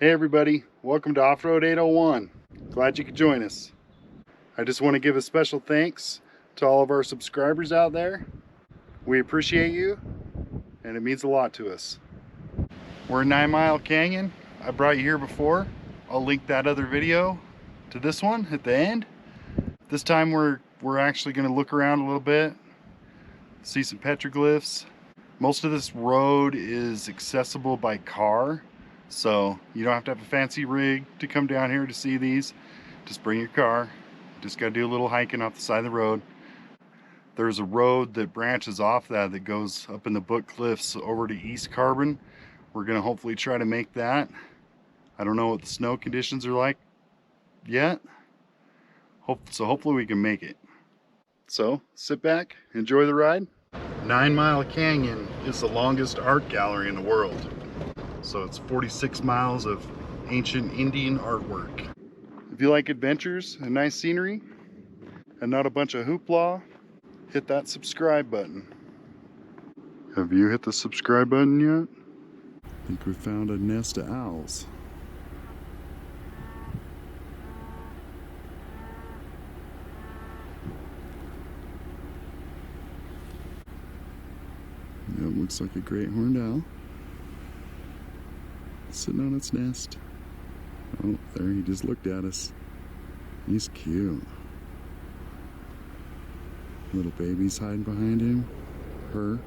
Hey everybody, welcome to Off-Road 801. Glad you could join us. I just want to give a special thanks to all of our subscribers out there. We appreciate you, and it means a lot to us. We're in 9 Mile Canyon. I brought you here before. I'll link that other video to this one at the end. This time we're actually going to look around a little bit, see some petroglyphs. Most of this road is accessible by car, so you don't have to have a fancy rig to come down here to see these. Just bring your car. Just got to do a little hiking off the side of the road. There's a road that branches off that goes up in the Book Cliffs over to East Carbon. We're going to hopefully try to make that. I don't know what the snow conditions are like yet. So hopefully we can make it. So sit back, enjoy the ride. 9 Mile Canyon is the longest art gallery in the world. So it's 46 miles of ancient Indian artwork. If you like adventures and nice scenery and not a bunch of hoopla, hit that subscribe button. Have you hit the subscribe button yet? I think we found a nest of owls. Yep, looks like a great horned owl. Sitting on its nest. Oh, there, he just looked at us. He's cute. Little baby's hiding behind him. Her.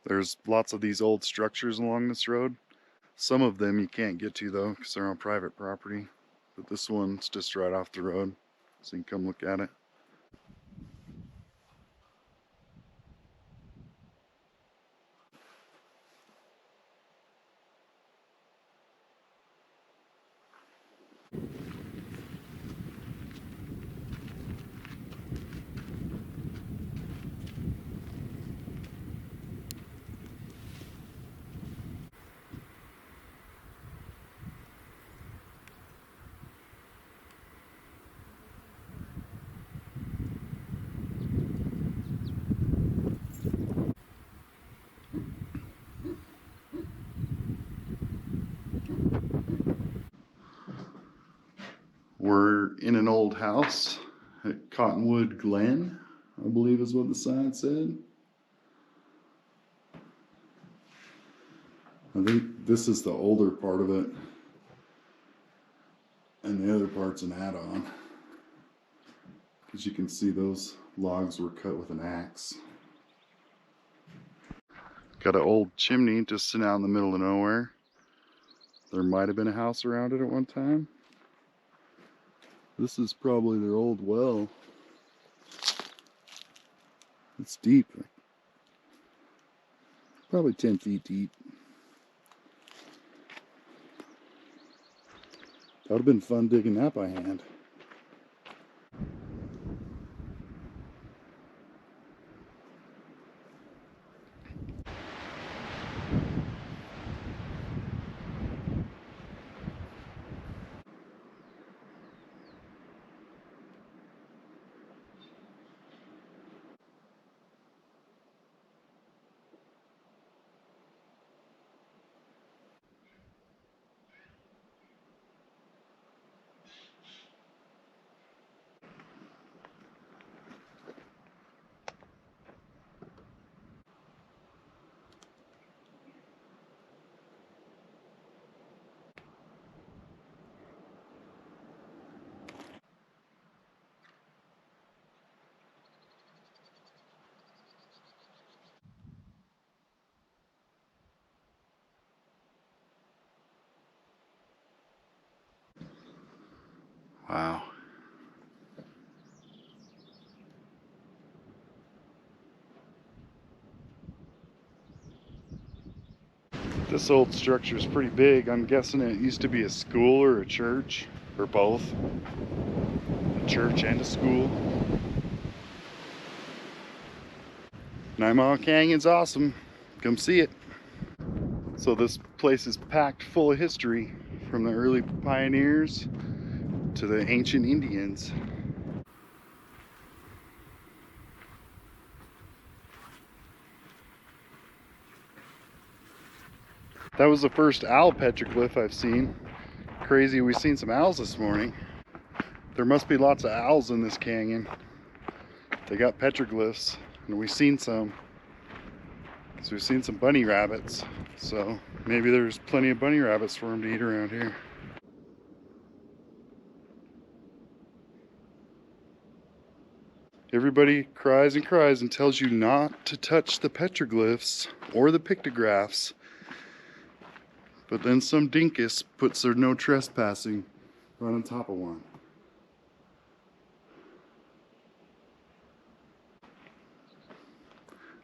There's lots of these old structures along this road. Some of them you can't get to though because they're on private property. But this one's just right off the road, so you can come look at it. We're in an old house at Cottonwood Glen, I believe is what the sign said. I think this is the older part of it, and the other part's an add-on. As you can see, those logs were cut with an axe. Got an old chimney just sitting out in the middle of nowhere. There might have been a house around it at one time. This is probably their old well. It's deep. Probably 10 feet deep. That would have been fun digging that by hand. This old structure is pretty big. I'm guessing it used to be a school or a church, or both. A church and a school. 9 Mile Canyon's awesome. Come see it. So this place is packed full of history, from the early pioneers to the ancient Indians. That was the first owl petroglyph I've seen. Crazy, we've seen some owls this morning. There must be lots of owls in this canyon. They got petroglyphs, and we've seen some. So we've seen some bunny rabbits. So maybe there's plenty of bunny rabbits for them to eat around here. Everybody cries and cries and tells you not to touch the petroglyphs or the pictographs. But then some dinkus puts their no trespassing right on top of one.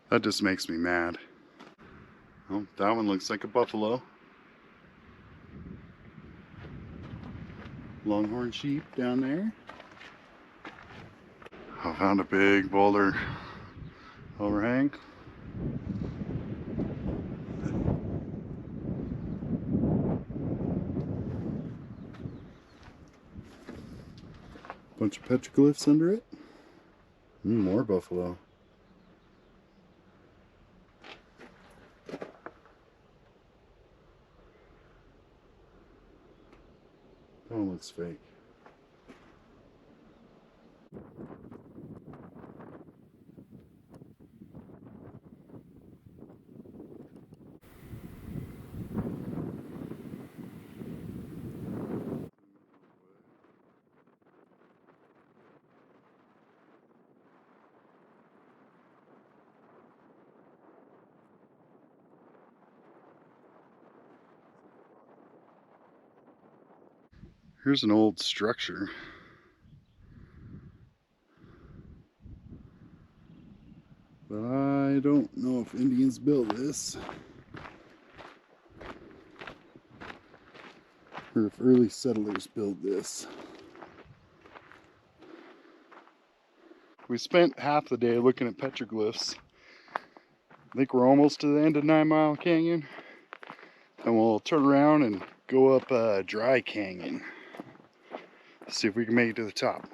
That just makes me mad. Oh, that one looks like a buffalo. Longhorn sheep down there. I found a big boulder overhang. Bunch of petroglyphs under it. More buffalo. That one looks fake. Here's an old structure. But I don't know if Indians built this, or if early settlers built this. We spent half the day looking at petroglyphs. I think we're almost to the end of 9 Mile Canyon, and we'll turn around and go up Dry Canyon. See if we can make it to the top.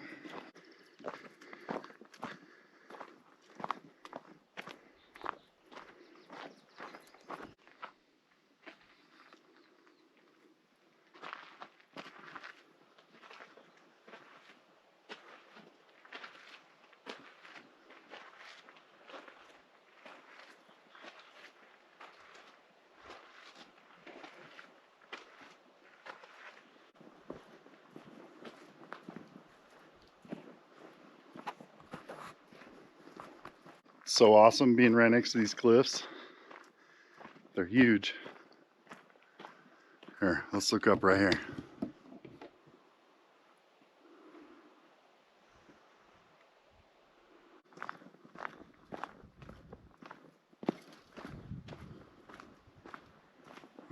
So awesome being right next to these cliffs. They're huge. Here, let's look up right here.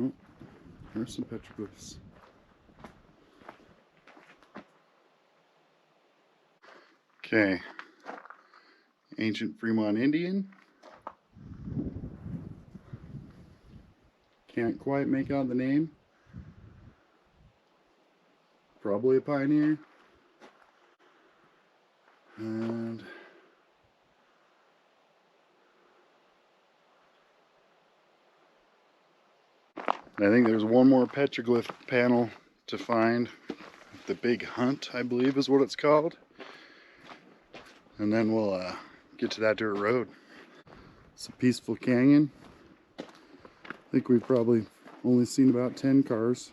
Oh, there's some petroglyphs. Okay. Ancient Fremont Indian. Can't quite make out the name. Probably a pioneer. And I think there's one more petroglyph panel to find. The Big Hunt, I believe is what it's called. And then we'll get to that dirt road. It's a peaceful canyon. I think we've probably only seen about 10 cars.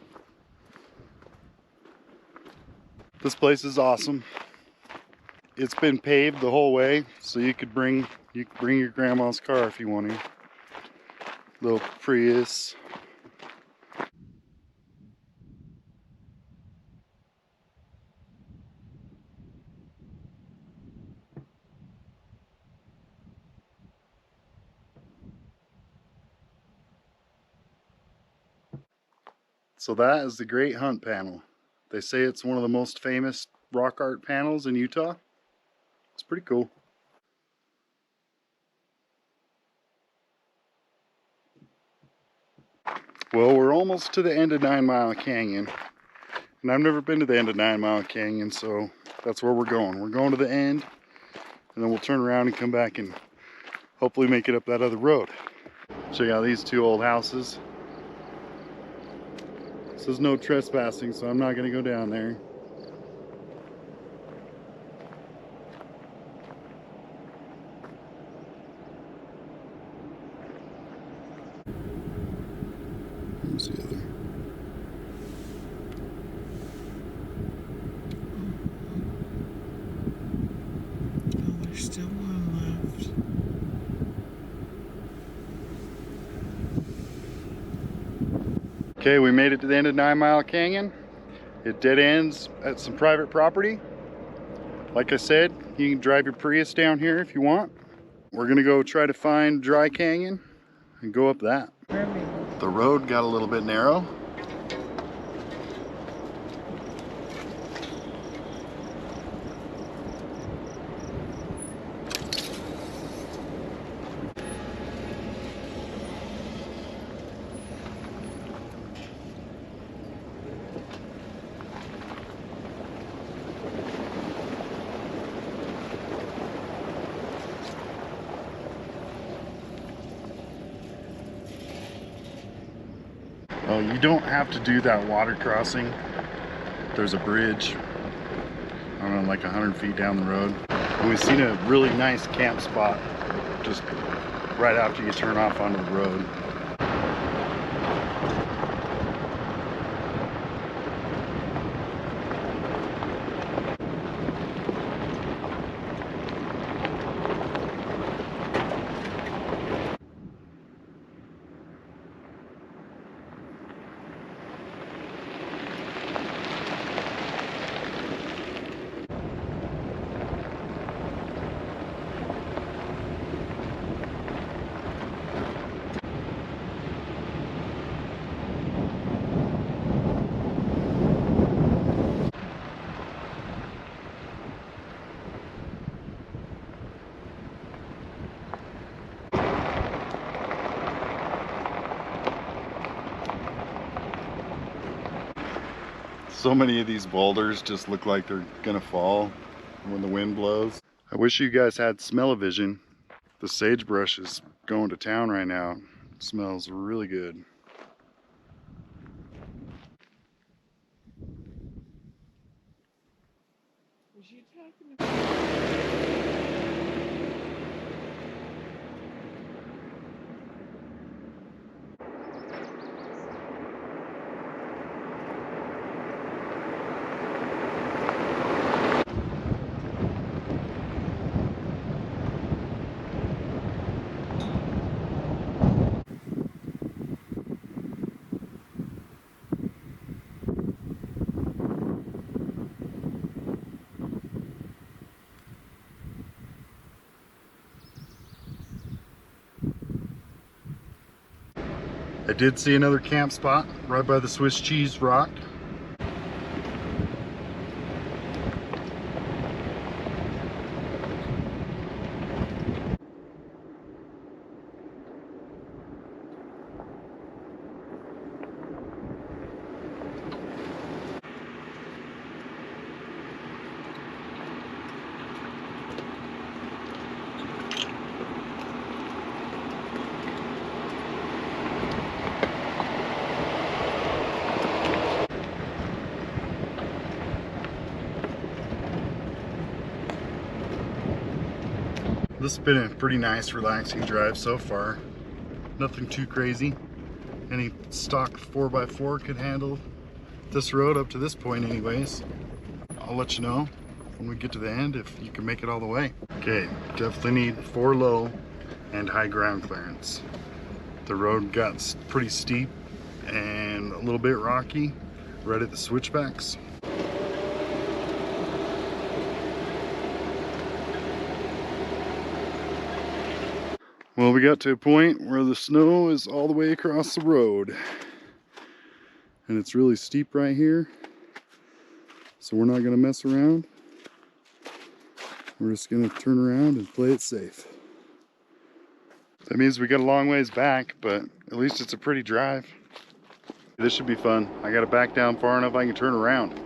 This place is awesome. It's been paved the whole way, so you could bring your grandma's car if you want to. Little Prius. So that is the Great Hunt panel. They say it's one of the most famous rock art panels in Utah. It's pretty cool. Well, we're almost to the end of 9 Mile Canyon. And I've never been to the end of 9 Mile Canyon, so that's where we're going. We're going to the end, and then we'll turn around and come back and hopefully make it up that other road. Check out these two old houses. This is no trespassing, so I'm not going to go down there. Here's the other. Oh, there's still one left. Okay, we made it to the end of 9 Mile Canyon. It dead ends at some private property. Like I said, you can drive your Prius down here if you want. We're gonna go try to find Dry Canyon and go up that. The road got a little bit narrow. Oh, you don't have to do that water crossing. There's a bridge, I don't know, like 100 feet down the road. And we've seen a really nice camp spot just right after you turn off onto the road. So many of these boulders just look like they're gonna fall when the wind blows. I wish you guys had smell-o-vision. The sagebrush is going to town right now. It smells really good. Was you talking about? I did see another camp spot right by the Swiss cheese rock. This has been a pretty nice, relaxing drive so far. Nothing too crazy. Any stock 4x4 could handle this road up to this point anyways. I'll let you know when we get to the end if you can make it all the way. Okay, definitely need 4 low and high ground clearance. The road got pretty steep and a little bit rocky right at the switchbacks. Well, we got to a point where the snow is all the way across the road. and it's really steep right here, so we're not going to mess around. We're just going to turn around and play it safe. That means we got a long ways back, but at least it's a pretty drive. This should be fun. I got to back down far enough I can turn around.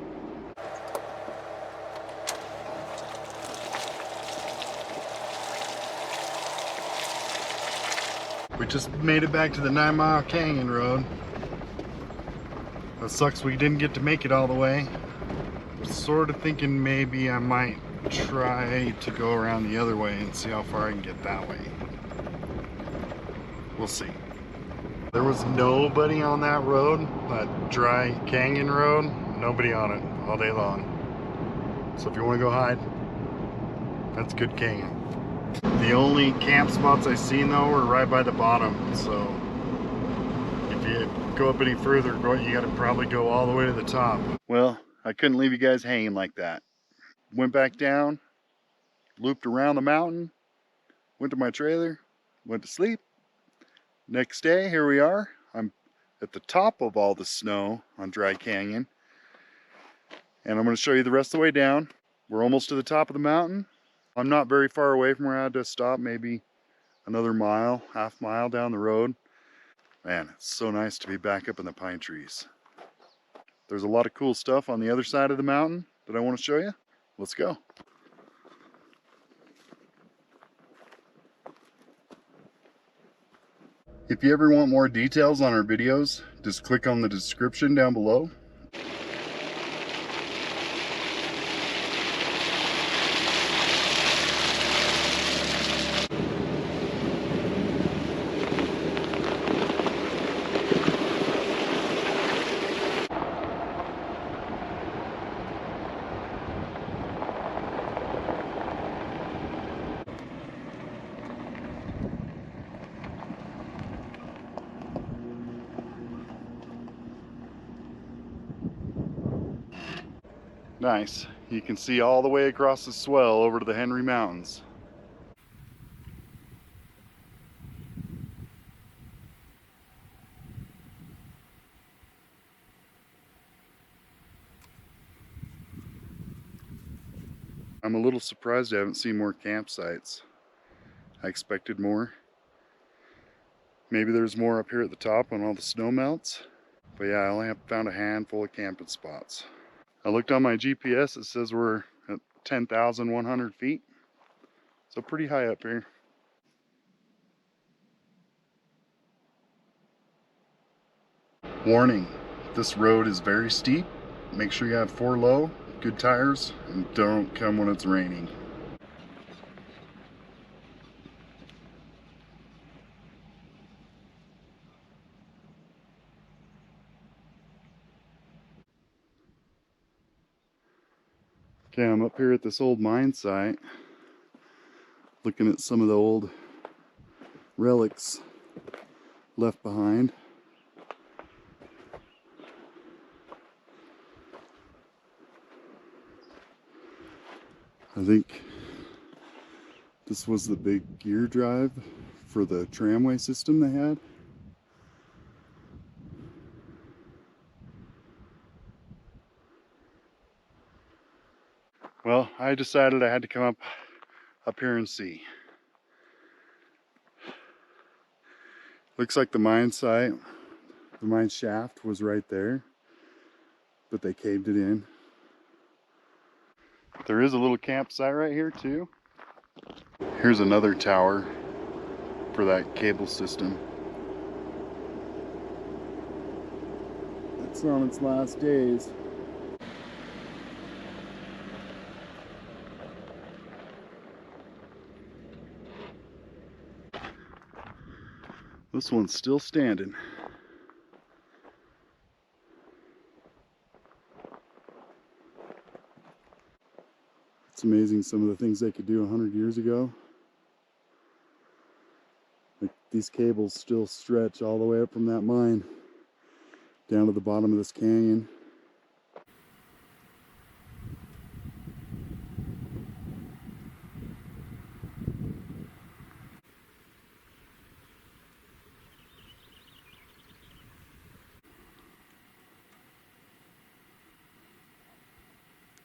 We just made it back to the 9 Mile Canyon Road. That sucks we didn't get to make it all the way. Sort of thinking maybe I might try to go around the other way and see how far I can get that way. We'll see. There was nobody on that road, that dry canyon road, nobody on it all day long. So if you want to go hide, that's good canyon. The only camp spots I seen though were right by the bottom, so if you go up any further, you gotta probably go all the way to the top. Well, I couldn't leave you guys hanging like that. Went back down, looped around the mountain, went to my trailer, went to sleep. Next day, here we are. I'm at the top of all the snow on Dry Canyon, and I'm going to show you the rest of the way down. We're almost to the top of the mountain. I'm not very far away from where I had to stop, maybe another mile, half mile down the road. Man, it's so nice to be back up in the pine trees. There's a lot of cool stuff on the other side of the mountain that I want to show you. Let's go. If you ever want more details on our videos, just click on the description down below. Nice. You can see all the way across the swell over to the Henry Mountains. I'm a little surprised I haven't seen more campsites. I expected more. Maybe there's more up here at the top when all the snow melts. But yeah, I only have found a handful of camping spots. I looked on my GPS, it says we're at 10,100 feet. So pretty high up here. Warning, this road is very steep. Make sure you have 4 low, good tires, and don't come when it's raining. Okay, I'm up here at this old mine site, looking at some of the old relics left behind. I think this was the big gear drive for the tramway system they had. Well, I decided I had to come up here and see. Looks like the mine site, the mine shaft was right there, but they caved it in. There is a little campsite right here too. Here's another tower for that cable system. It's on its last days. This one's still standing. It's amazing some of the things they could do 100 years ago. Like these cables still stretch all the way up from that mine down to the bottom of this canyon.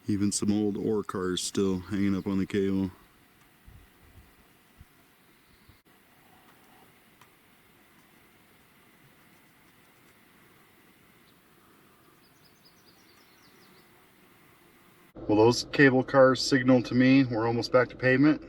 Even some old ore cars still hanging up on the cable. Well, those cable cars signal to me we're almost back to pavement.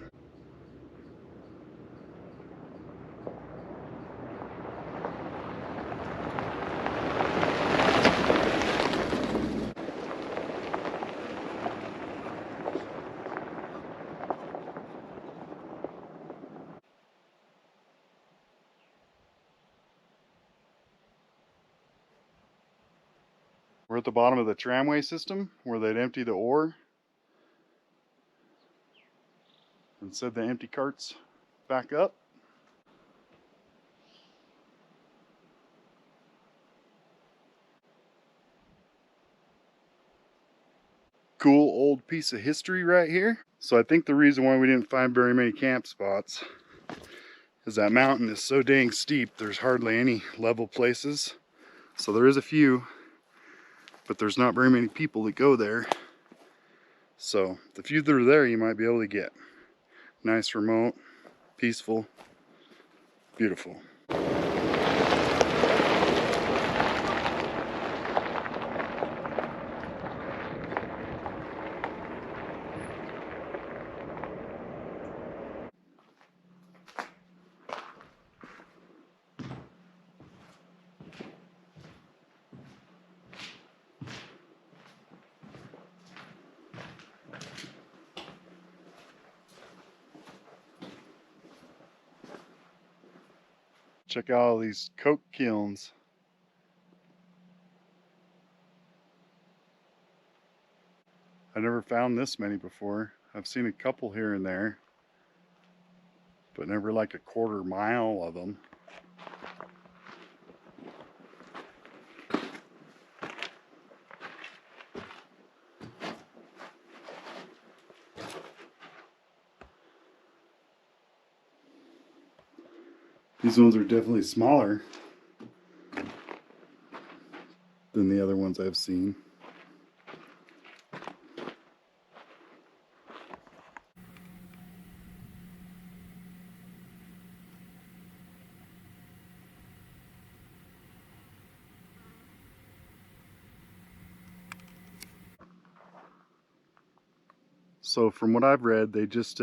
We're at the bottom of the tramway system where they'd empty the ore and send the empty carts back up. Cool old piece of history right here. So I think the reason why we didn't find very many camp spots is that mountain is so dang steep, there's hardly any level places. So there is a few, but there's not very many people that go there. So the few that are there you might be able to get. Nice, remote, peaceful, beautiful. Check out all these coke kilns. I never found this many before. I've seen a couple here and there, but never like a quarter mile of them. These ones are definitely smaller than the other ones I've seen. So from what I've read, they just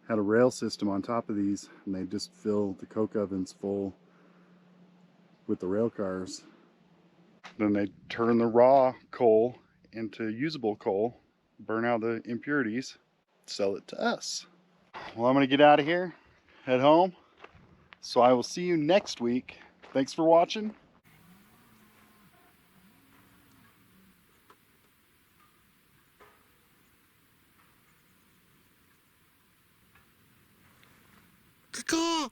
had a rail system on top of these, and they just fill the coke ovens full with the rail cars. Then they turn the raw coal into usable coal, burn out the impurities, sell it to us. Well, I'm gonna get out of here, head home. So I will see you next week. Thanks for watching. Caw-caw!